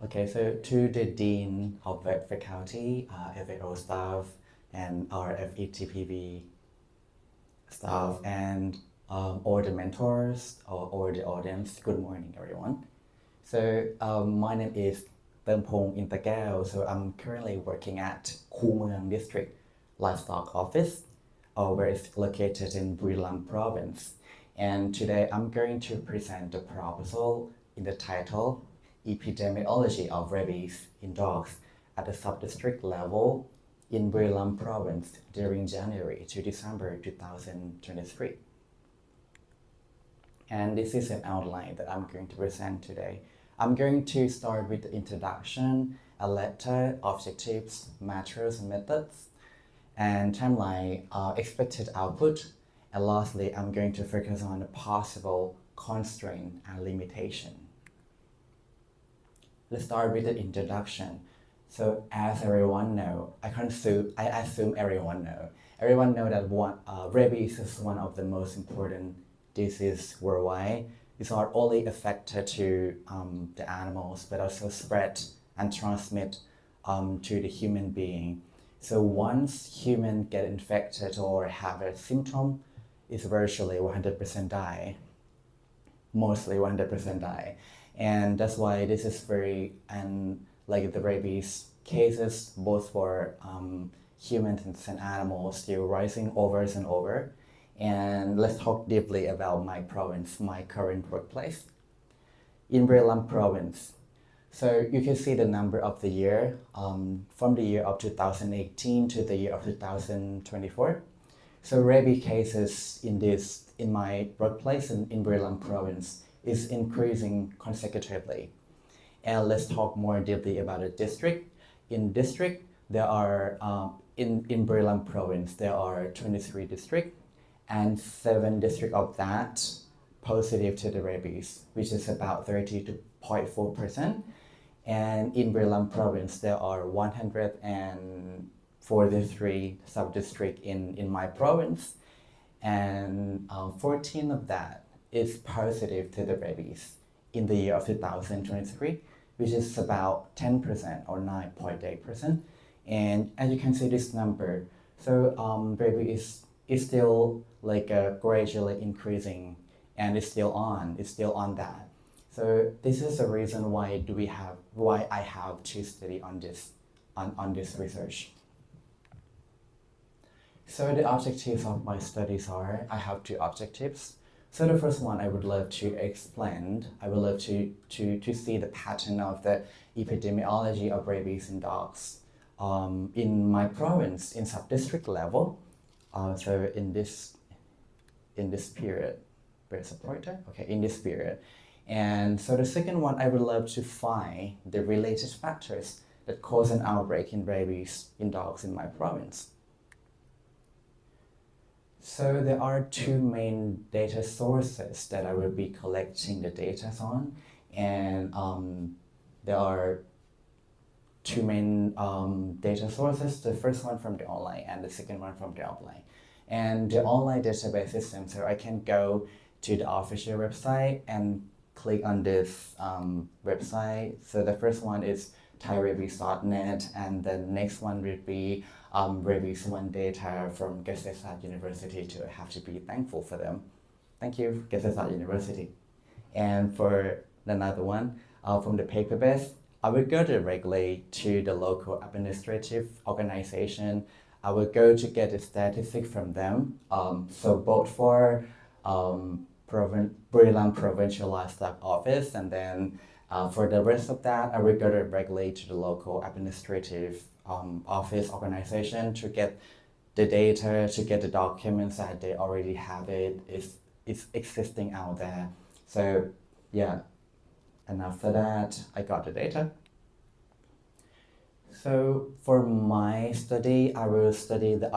Okay, so to the Dean of Vet Faculty, FAO staff, and our FETPB staff, and all the mentors or the audience, good morning, everyone. So my name is Pong Intagao. So I'm currently working at Kumung District Livestock Office, where it's located in Buriram Province. And today I'm going to present the proposal in the title Epidemiology of Rabies in Dogs at the sub-district level in Buriram Province during January to December 2023. And this is an outline that I'm going to present today. I'm going to start with the introduction, a letter, objectives, matters, and methods, and timeline, expected output, and lastly, I'm going to focus on the possible constraint and limitation. Let's start with the introduction. So as everyone know, I assume everyone know. Everyone know that rabies is one of the most important diseases worldwide. It's not only affected to the animals, but also spread and transmit to the human being. So once humans get infected or have a symptom, it's virtually 100% die, mostly 100% die. And that's why this is like the rabies cases, both for humans and animals, still rising over and over. And let's talk deeply about my province, my current workplace. In Buriram Province, so you can see the number of the year from the year of 2018 to the year of 2024. So rabies cases in my workplace in Buriram Province is increasing consecutively. And let's talk more deeply about the district. In district, there are in Buriram Province there are 23 districts, and 7 districts of that positive to the rabies, which is about 30.4%. And in Buriram Province, there are 143 sub-districts in my province, and 14 of that is positive to the rabies in the year of 2023, which is about 10% or 9.8%. And as you can see this number, so rabies is still like gradually increasing, and it's still on that. So this is the reason why I have to study on this research. So the objectives of my studies are, I have 2 objectives. So the first one I would love to explain, I would love to see the pattern of the epidemiology of rabies in dogs in my province in sub-district level. So in this period, where's the pointer? Okay, in this period. And so the second one, I would love to find the related factors that cause an outbreak in rabies in dogs in my province. So there are 2 main data sources that I will be collecting the data on, and there are 2 main data sources. The first one from the online and the second one from the offline. And the online database system, so I can go to the official website and click on this website. So the first one is thairabies.net, and the next one would be rabies one data from Gesesat University. To have to be thankful for them. Thank you, Gesesat University. And for another one from the paper-based, I would go directly to the local administrative organization. I would go to get the statistics from them. So both for Buriram Provincial Livestock Office, and then for the rest of that, I would go directly to the local administrative office organization to get the data, to get the documents that they already have it's existing out there. So yeah, and after that, I got the data. So for my study, I will study the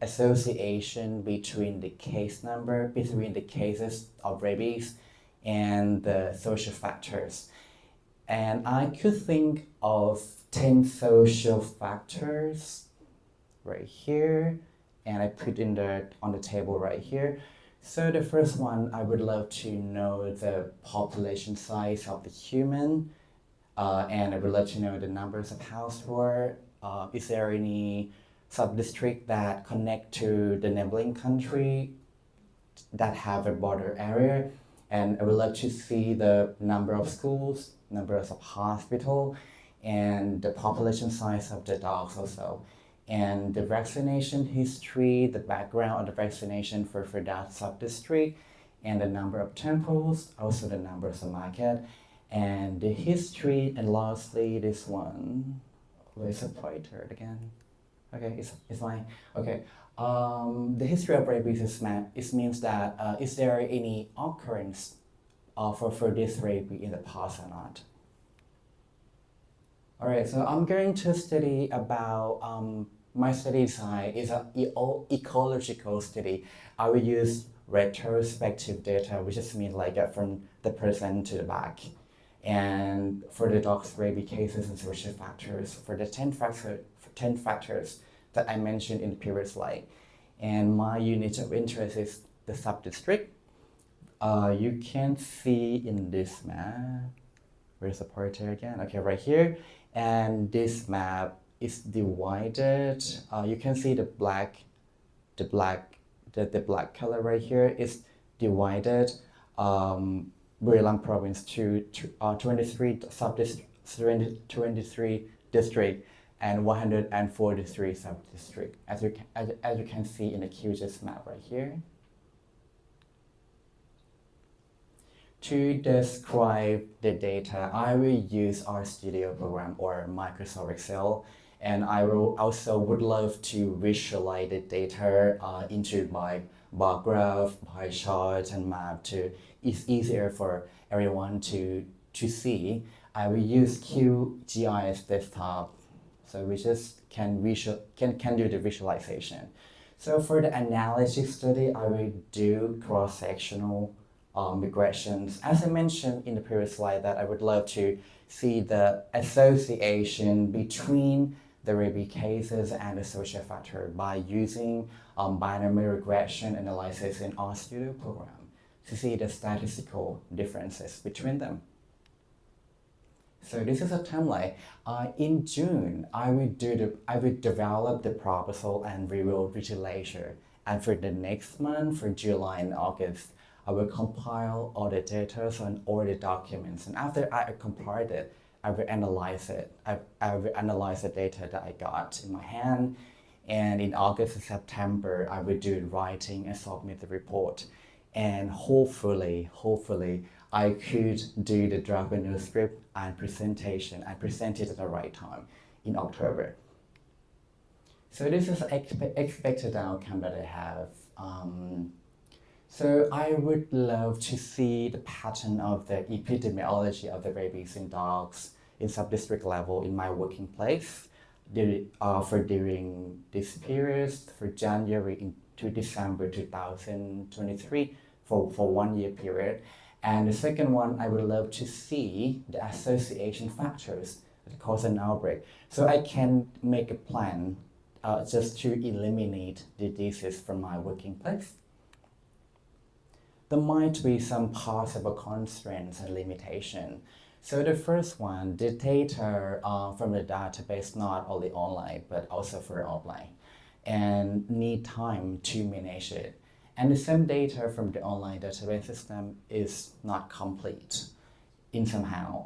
association between the case number, between the cases of rabies and the social factors. And I could think of 10 social factors right here, and I put on the table right here. So the first one, I would love to know the population size of the human, And I would love to know the numbers of household. Is there any sub-district that connect to the neighboring country that have a border area? And I would love to see the number of schools, numbers of hospital, and the population size of the dogs also. And the vaccination history, the background of the vaccination for that sub-district, and the number of temples, also the numbers of market, and the history, and lastly, this one. Where's the pointer again? Okay, it's fine. Okay. The history of rabies it means that is there any occurrence for this rabies in the past or not? All right, so I'm going to study about my study design is an ecological study. I will use retrospective data, which just means like from the present to the back. And for the dog's rabies cases and social factors, for the 10 factors that I mentioned in the previous slide. And my unit of interest is the sub-district. You can see in this map, where's the pointer again? Okay, right here. And this map is divided. You can see the black color right here is divided Burilang province to 23 sub-district, 23 district and 143 sub-district, as you can see in the QGIS map right here. To describe the data, I will use our studio program or Microsoft Excel, and I will also would love to visualize the data into my bar graph, pie chart, and map to it's easier for everyone to see. I will use QGIS desktop, so we just can do the visualization. So for the analysis study, I will do cross-sectional regressions. As I mentioned in the previous slide, that I would love to see the association between the rabies cases and the social factor by using binary regression analysis in our studio program to see the statistical differences between them. So this is a timeline. In June, I will develop the proposal and review legislature. And for the next month, for July and August, I will compile all the data and all the documents. And after I compile it, I will analyze it. I will analyze the data that I got in my hand. And in August and September, I will do writing and submit the report. And hopefully, I could do the draft manuscript and presentation and present it at the right time in October. So this is expected outcome that I have. So I would love to see the pattern of the epidemiology of the rabies in dogs in sub-district level in my working place during this period, for January to December 2023 for 1 year period. And the second one, I would love to see the association factors that cause an outbreak. So I can make a plan just to eliminate the disease from my working place. There might be some possible constraints and limitations. So the first one, the data from the database not only online but also for offline, and need time to manage it. And the same data from the online database system is not complete in somehow.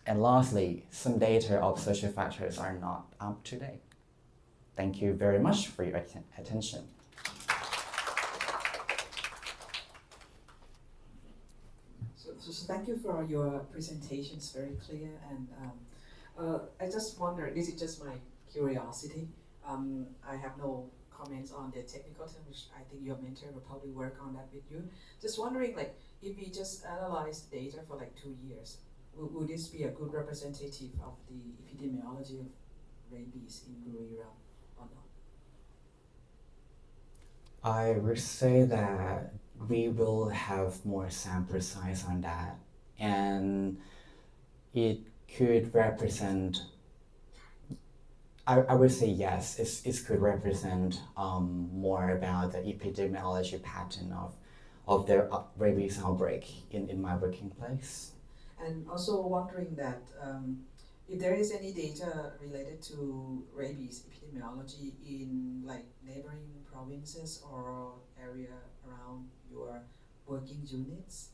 And lastly, some data of social factors are not up to date. Thank you very much for your attention. So thank you for your presentation. It's very clear, and I just wonder, this is just my curiosity. I have no comments on the technical term, which I think your mentor will probably work on that with you. Just wondering, like, if we just analyze data for like 2 years, would this be a good representative of the epidemiology of rabies in Buriram or not? I would say that we will have more sample size on that, and it could represent, I would say yes, it could represent more about the epidemiology pattern of the rabies outbreak in my working place. And also wondering that if there is any data related to rabies epidemiology in like neighboring provinces or area around your working units.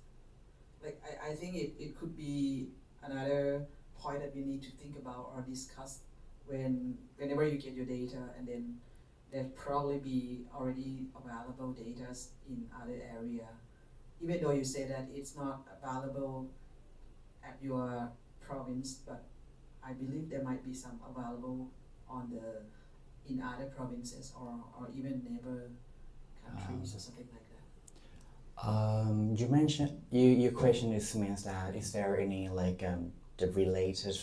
Like I think it could be another point that we need to think about or discuss whenever you get your data, and then there'll probably be already available data in other area, even though you say that it's not available at your province, but I believe there might be some available on the in other provinces or even neighbor countries or something like that. You mentioned your question means that is there any like the related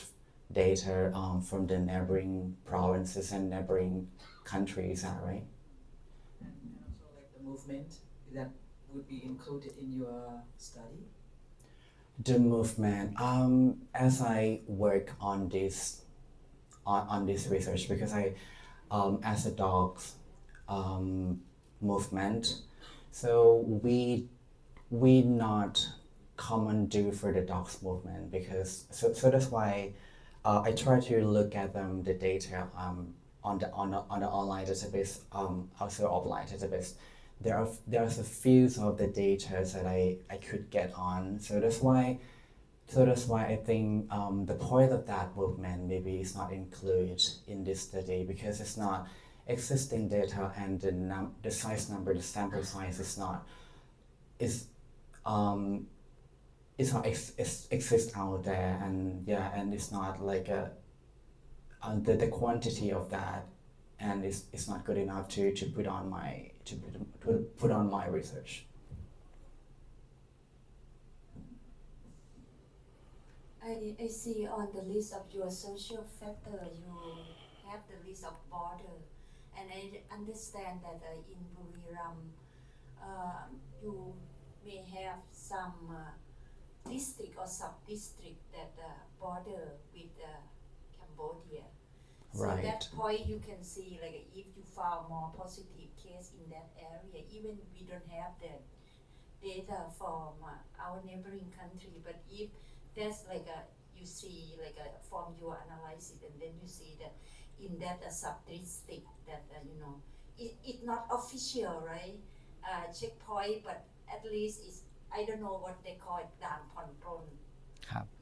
data from the neighboring provinces and neighboring countries, is that right? And also like the movement that would be included in your study. The movement. As I work on this research, because I as a dogs movement, so we not common do for the dogs movement, because so that's why I try to look at the data on the online database, also offline database. There's a few of the data that I could get on. So that's why I think the point of that movement maybe is not included in this study, because it's not existing data, and the size number, the sample size is not is it's not exist out there, and yeah, and it's not like the quantity of that, and it's not good enough to put on my put on my research. I see on the list of your social factor, you have the list of border, and I understand that in Buriram, you may have some district or sub-district that border with Cambodia. So Right. that point you can see, like if you found more positive case in that area, even we don't have the data from our neighboring country, but if there's like you see like from your analysis, and then you see that in that sub-district that it not official, right? Checkpoint, but at least it's, I don't know what they call it, Dan Pon.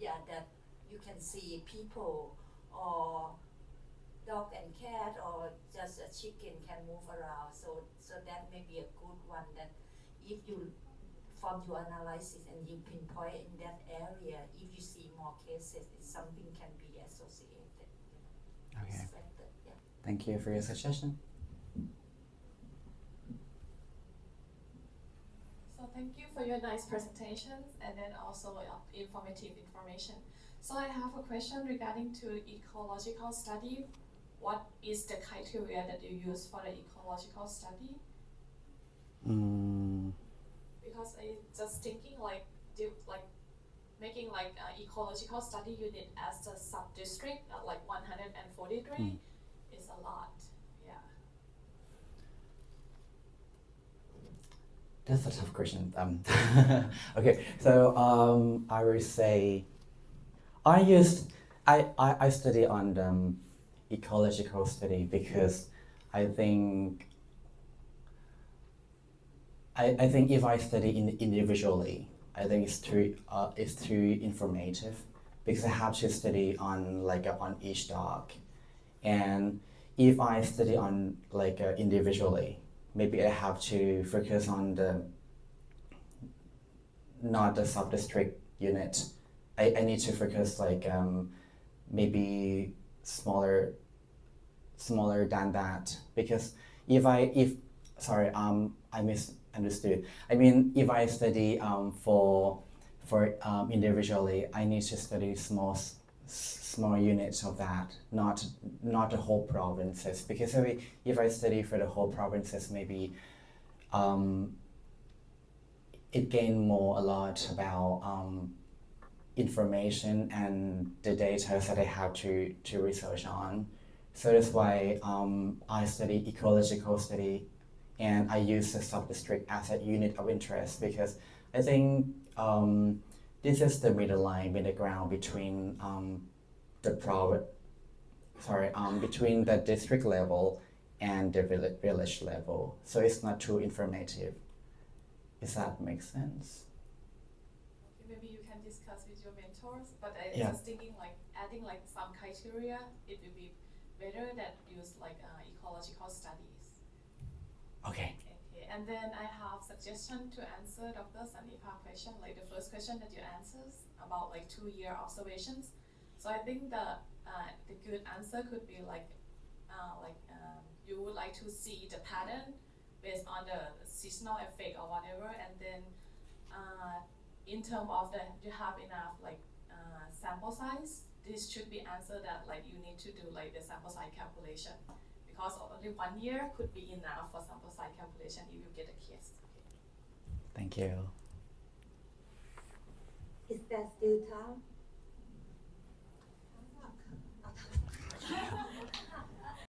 Yeah, that you can see people or dog and cat or just a chicken can move around. So that may be a good one, that if you from your analysis and you pinpoint in that area, if you see more cases, something can be associated. Okay. Expected, yeah. Thank you for your suggestion. So thank you for your nice presentations and then also informative information. So I have a question regarding to ecological study. What is the criteria that you use for the ecological study? Because I just thinking like making like ecological study unit as a sub-district, like 143 is a lot. Yeah. That's a tough question. Okay, so I will say I study on the ecological study because I think if I study individually, I think it's too informative, because I have to study on on each dog, and if I study on individually, maybe I have to focus on not the sub-district unit. I need to focus maybe smaller than that, because I misunderstood. I mean, if I study for individually, I need to study small units of that, not the whole provinces, because if I study for the whole provinces, maybe it gain more a lot about information and the data that I have to research on. So that's why I study ecological study, and I use the sub-district as a unit of interest, because I think this is the middle line, middle ground between the between the district level and the village level. So it's not too informative. Does that make sense? Okay, maybe you can discuss with your mentors, but I Yeah. just thinking like adding like some criteria, it would be better that use like ecological studies. Okay. Okay, and then I have suggestion to answer Dr. Sanipa's question, like the first question that you answered about like 2-year observations. So I think the good answer could be like you would like to see the pattern based on the seasonal effect or whatever, and then in terms of the you have enough like sample size, this should be answered that like you need to do like the sample size calculation, because only 1 year could be enough for sample size calculation if you get a case. Okay. Thank you. Is there still time?